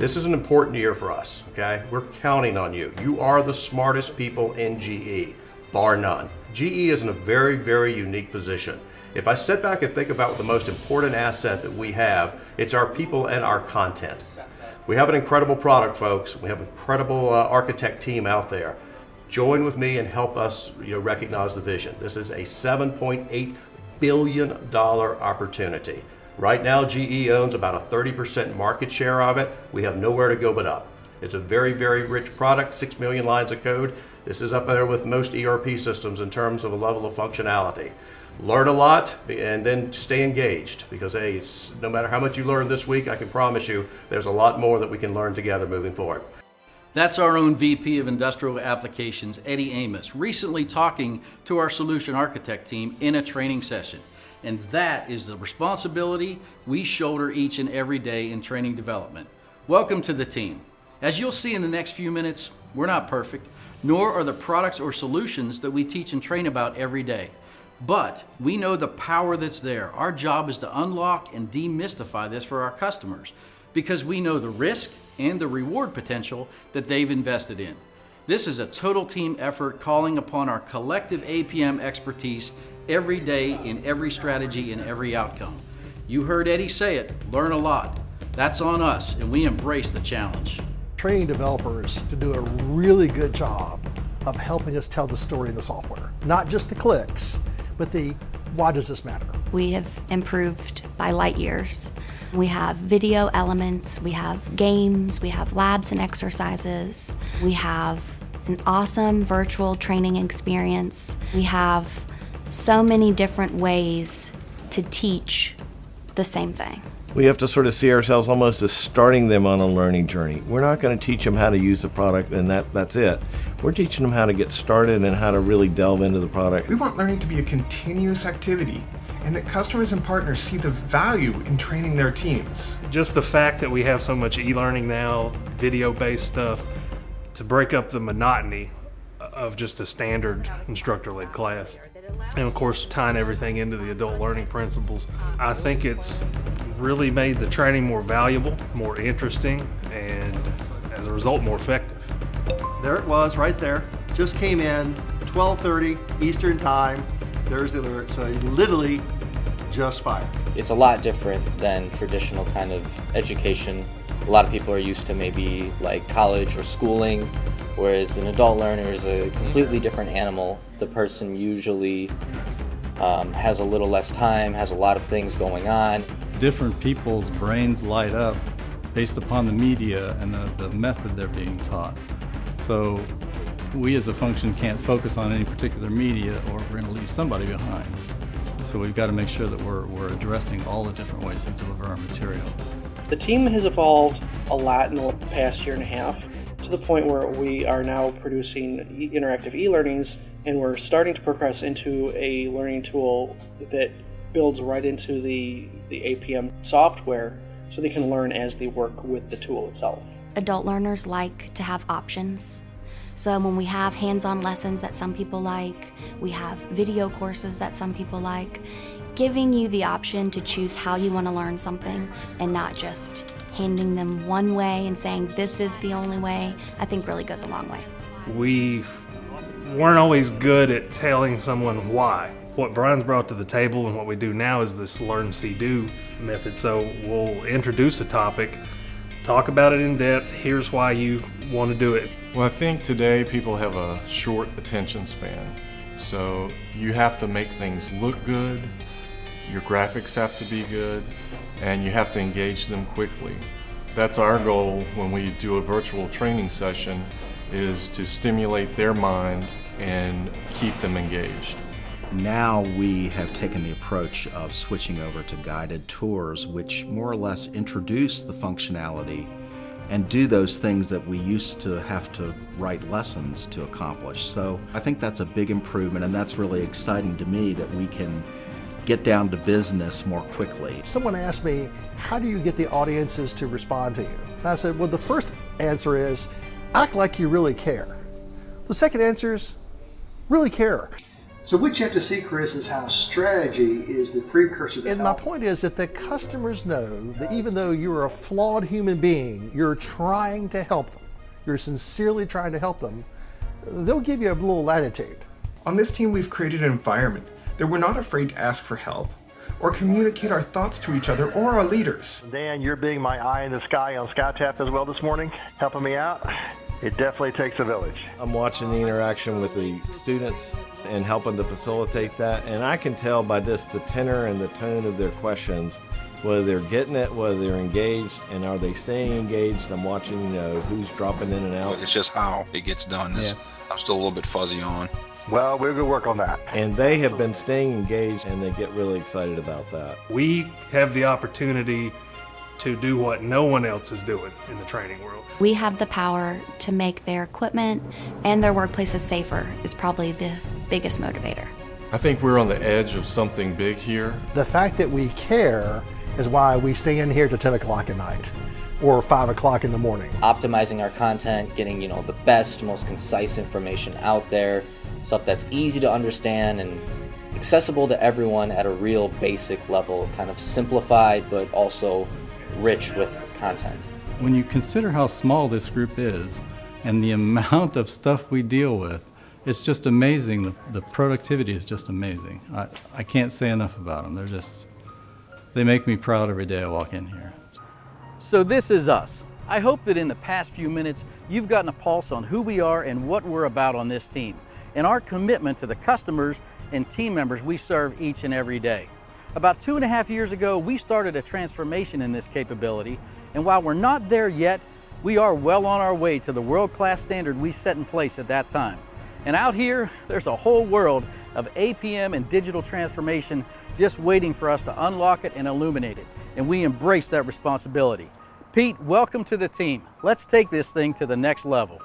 This is an important year for us, okay? We're counting on you. You are the smartest people in GE, bar none. GE is in a very, very unique position. If I sit back and think about the most important asset that we have, it's our people and our content. We have an incredible product, folks. We have an incredible architect team out there. Join with me and help us recognize the vision. This is a $7.8 billion opportunity. Right now, GE owns about a 30% market share of it. We have nowhere to go but up. It's a very, very rich product, 6 million lines of code. This is up there with most ERP systems in terms of a level of functionality. Learn a lot and then stay engaged, because hey, no matter how much you learn this week, I can promise you there's a lot more that we can learn together moving forward. That's our own VP of Industrial Applications, Eddie Amos, recently talking to our solution architect team in a training session. And that is the responsibility we shoulder each and every day in training development. Welcome to the team. As you'll see in the next few minutes, we're not perfect, nor are the products or solutions that we teach and train about every day. But we know the power that's there. Our job is to unlock and demystify this for our customers, because we know the risk and the reward potential that they've invested in. This is a total team effort calling upon our collective APM expertise every day in every strategy and every outcome. You heard Eddie say it, learn a lot. That's on us, and we embrace the challenge. Training developers to do a really good job of helping us tell the story of the software. Not just the clicks, but the why does this matter? We have improved by light years. We have video elements, we have games, we have labs and exercises, we have an awesome virtual training experience. We have so many different ways to teach the same thing. We have to sort of see ourselves almost as starting them on a learning journey. We're not going to teach them how to use the product and that's it. We're teaching them how to get started and how to really delve into the product. We want learning to be a continuous activity, and that customers and partners see the value in training their teams. Just the fact that we have so much e-learning now, video-based stuff, to break up the monotony of just a standard instructor-led class. And of course, tying everything into the adult learning principles. I think it's really made the training more valuable, more interesting, and as a result, more effective. There it was, right there. Just came in, 12:30 Eastern Time. There's the alert, so literally just fired. It's a lot different than traditional kind of education. A lot of people are used to maybe like college or schooling, whereas an adult learner is a completely different animal. The person usually has a little less time, has a lot of things going on. Different people's brains light up based upon the media and the method they're being taught. So we as a function can't focus on any particular media or we're going to leave somebody behind. So we've got to make sure that we're addressing all the different ways to deliver our material. The team has evolved a lot in the past year and a half, to the point where we are now producing interactive e-learnings, and we're starting to progress into a learning tool that builds right into the APM software so they can learn as they work with the tool itself. Adult learners like to have options. So when we have hands-on lessons that some people like, we have video courses that some people like, giving you the option to choose how you want to learn something and not just handing them one way and saying this is the only way, I think really goes a long way. We weren't always good at telling someone why. What Brian's brought to the table and what we do now is this learn, see, do method. So we'll introduce a topic, talk about it in depth, here's why you want to do it. Well, I think today people have a short attention span. So you have to make things look good, your graphics have to be good, and you have to engage them quickly. That's our goal when we do a virtual training session, is to stimulate their mind and keep them engaged. Now we have taken the approach of switching over to guided tours, which more or less introduce the functionality and do those things that we used to have to write lessons to accomplish. So I think that's a big improvement, and that's really exciting to me that we can get down to business more quickly. Someone asked me, how do you get the audiences to respond to you? And I said, well, the first answer is, act like you really care. The second answer is, really care. So what you have to see, Chris, is how strategy is the precursor to And my point is that the customers know that even though you're a flawed human being, you're trying to help them. You're sincerely trying to help them. They'll give you a little latitude. On this team, we've created an environment that we're not afraid to ask for help or communicate our thoughts to each other or our leaders. Dan, you're being my eye in the sky on SkyTap as well this morning, helping me out. It definitely takes a village. I'm watching the interaction with the students and helping to facilitate that, and I can tell by just the tenor and the tone of their questions whether they're getting it, whether they're engaged, and are they staying engaged. I'm watching, who's dropping in and out. It's just how it gets done. I'm still a little bit fuzzy on. Well, we're going to work on that. And they have been staying engaged, and they get really excited about that. We have the opportunity to do what no one else is doing in the training world. We have the power to make their equipment and their workplaces safer is probably the biggest motivator. I think we're on the edge of something big here. The fact that we care is why we stay in here till 10 o'clock at night or 5 o'clock in the morning. Optimizing our content, getting the best, most concise information out there, stuff that's easy to understand and accessible to everyone at a real basic level, kind of simplified but also rich with content. When you consider how small this group is and the amount of stuff we deal with, it's just amazing. The productivity is just amazing. I can't say enough about them. They make me proud every day I walk in here. So this is us. I hope that in the past few minutes, you've gotten a pulse on who we are and what we're about on this team, and our commitment to the customers and team members we serve each and every day. About 2.5 years ago, we started a transformation in this capability, and while we're not there yet, we are well on our way to the world-class standard we set in place at that time. And out here, there's a whole world of APM and digital transformation just waiting for us to unlock it and illuminate it, and we embrace that responsibility. Pete, welcome to the team. Let's take this thing to the next level.